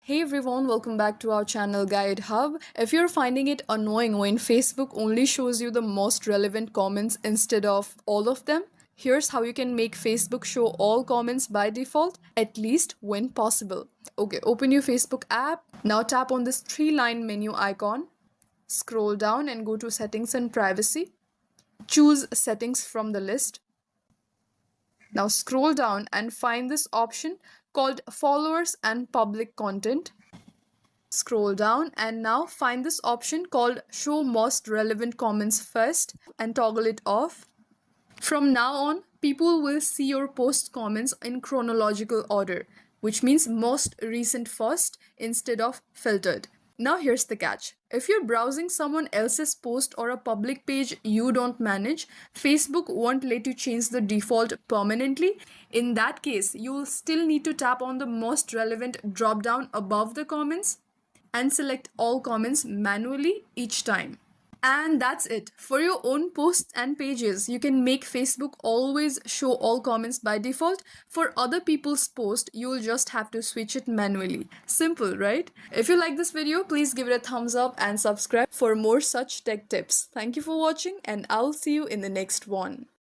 Hey everyone, welcome back to our channel Guide Hub. If you're finding it annoying when Facebook only shows you the most relevant comments instead of all of them, here's how you can make Facebook show all comments by default, at least when possible. Okay, open your Facebook app. Now tap on this three-line menu icon. Scroll down and go to Settings and Privacy. Choose Settings from the list. Now scroll down and find this option called Followers and Public Content. Scroll down and now find this option called Show Most Relevant Comments First and toggle it off. From now on, people will see your post comments in chronological order, which means most recent first instead of filtered. Now here's the catch. If you're browsing someone else's post or a public page you don't manage, Facebook won't let you change the default permanently. In that case, you'll still need to tap on the most relevant drop down above the comments and select all comments manually each time. And that's it. For your own posts and pages, you can make Facebook always show all comments by default. For other people's posts, you'll just have to switch it manually. Simple, right? If you like this video, please give it a thumbs up and subscribe for more such tech tips. Thank you for watching and I'll see you in the next one.